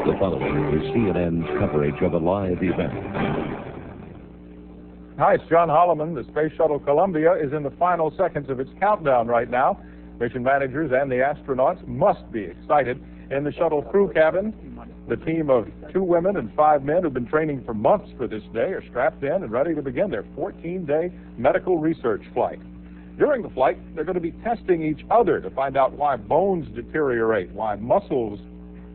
The following is CNN's coverage of a live event. Hi, it's John Holloman. The Space Shuttle Columbia is in the final seconds of its countdown right now. Mission managers and the astronauts must be excited. In the shuttle crew cabin, the team of 2 women and 5 men who've been training for months for this day are strapped in and ready to begin their 14-day medical research flight. During the flight, they're going to be testing each other to find out why bones deteriorate, why muscles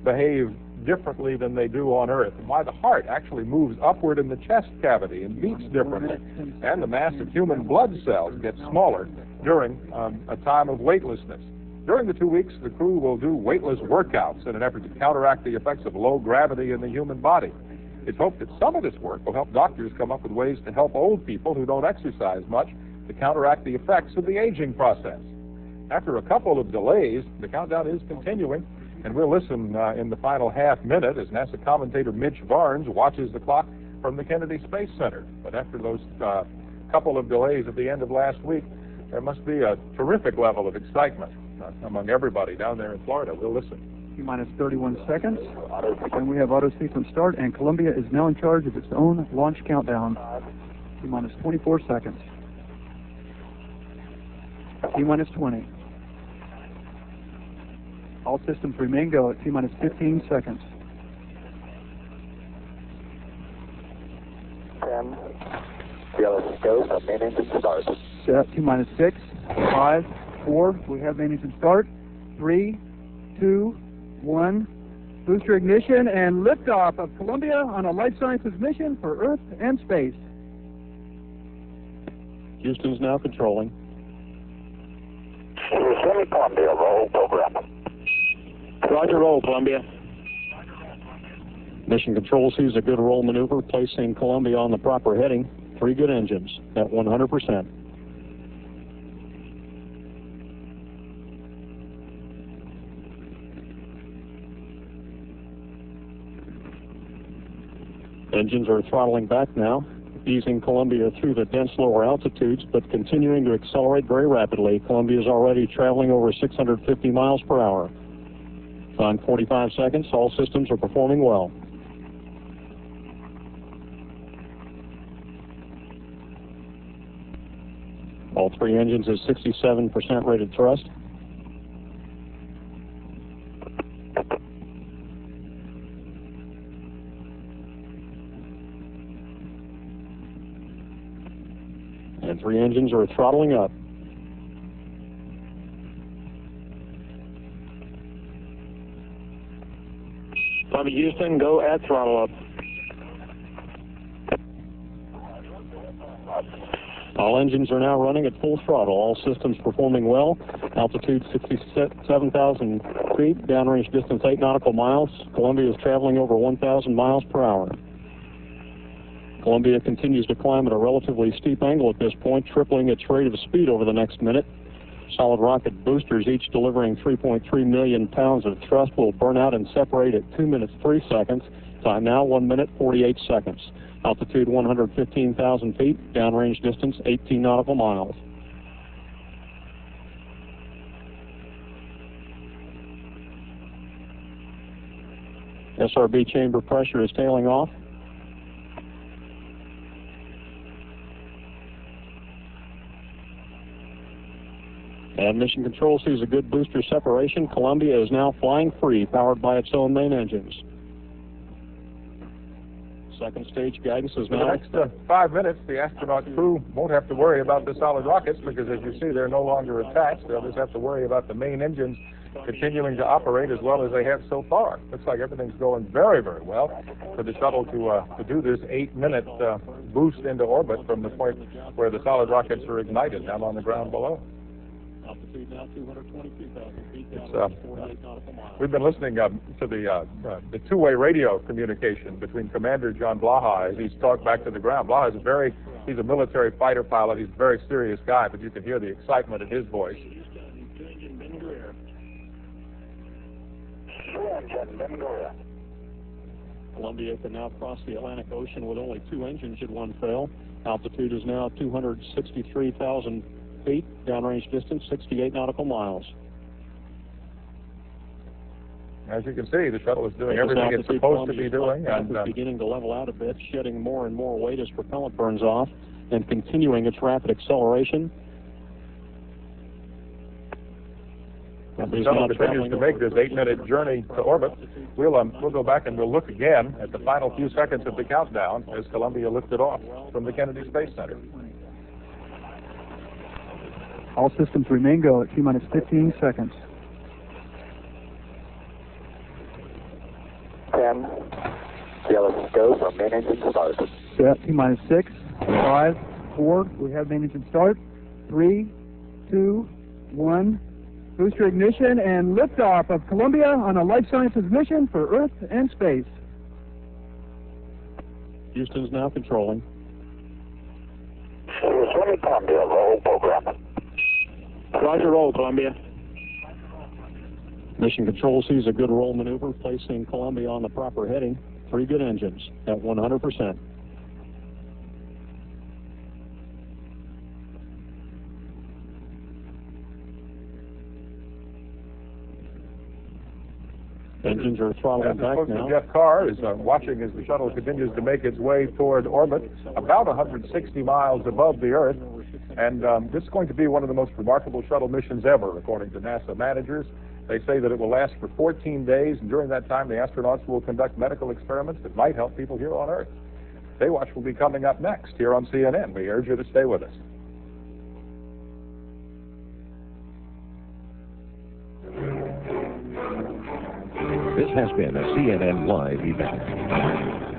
behave differently than they do on Earth, and why the heart actually moves upward in the chest cavity and beats differently, and the mass of human blood cells gets smaller during a time of weightlessness. During the 2 weeks, the crew will do weightless workouts in an effort to counteract the effects of low gravity in the human body. It's hoped that some of this work will help doctors come up with ways to help old people who don't exercise much to counteract the effects of the aging process. After a couple of delays, the countdown is continuing, and we'll listen in the final half minute as NASA commentator Mitch Barnes watches the clock from the Kennedy Space Center. But after those couple of delays at the end of last week, there must be a terrific level of excitement among everybody down there in Florida. We'll listen. T-minus 31 seconds, and we have auto sequence start, and Columbia is now in charge of its own launch countdown. T-minus 24 seconds. T-minus 20. All systems remain go at T-minus 15 seconds. 10. Fearless go. Main engine start. T-minus 6, 5, 4. We have main engine start. 3, 2, 1. Booster ignition and liftoff of Columbia on a life sciences mission for Earth and space. Houston's now controlling. Columbia, roll program. Roger, roll, Columbia. Mission Control sees a good roll maneuver, placing Columbia on the proper heading. 3 good engines at 100%. Engines are throttling back now, easing Columbia through the dense lower altitudes, but continuing to accelerate very rapidly. Columbia is already traveling over 650 miles per hour. Time 45 seconds. All systems are performing well. All 3 engines at 67% rated thrust. And 3 engines are throttling up. Columbia Houston, go at throttle up. All engines are now running at full throttle. All systems performing well. Altitude 67,000 feet. Downrange distance 8 nautical miles. Columbia is traveling over 1,000 miles per hour. Columbia continues to climb at a relatively steep angle at this point, tripling its rate of speed over the next minute. Solid rocket boosters, each delivering 3.3 million pounds of thrust, will burn out and separate at 2 minutes 3 seconds. Time now 1 minute 48 seconds. Altitude 115,000 feet. Downrange distance 18 nautical miles. SRB chamber pressure is tailing off. And Mission Control sees a good booster separation. Columbia is now flying free, powered by its own main engines. Second stage guidance is now... For the next 5 minutes, the astronaut crew won't have to worry about the solid rockets because, as you see, they're no longer attached. They'll just have to worry about the main engines continuing to operate as well as they have so far. Looks like everything's going very, very well for the shuttle to do this 8-minute boost into orbit from the point where the solid rockets are ignited down on the ground below. Altitude now 222,000 feet. We've been listening to the two-way radio communication between Commander John Blaha as he's talked back to the ground. Blaha is he's a military fighter pilot. He's a very serious guy, but you can hear the excitement in his voice. Columbia can now cross the Atlantic Ocean with only 2 engines should one fail. Altitude is now 263,000 feet. Downrange distance 68 nautical miles. as you can see, the shuttle is doing everything it's supposed to be doing. And beginning to level out a bit, shedding more and more weight as propellant burns off, and continuing its rapid acceleration. The shuttle continues to make this 8-minute journey to orbit. We'll go back and we'll look again at the final few seconds of the countdown as Columbia lifted off from the Kennedy Space Center. All systems remain go at T-minus 15 seconds. 10. Yellow go from main engine start. Set T-minus 6, 5, 4. We have main engine start. 3, 2, 1. Booster ignition and liftoff of Columbia on a life sciences mission for Earth and space. Houston's now controlling. Swimming Columbia, roll program. Roger, roll, Columbia. Mission Control sees a good roll maneuver, placing Columbia on the proper heading. 3 good engines at 100%. Engines are throttling back now. Jeff Carr is watching as the shuttle continues to make its way toward orbit, about 160 miles above the Earth. And this is going to be one of the most remarkable shuttle missions ever, according to NASA managers. They say that it will last for 14 days, and during that time, the astronauts will conduct medical experiments that might help people here on Earth. Baywatch will be coming up next here on CNN. We urge you to stay with us. This has been a CNN Live event.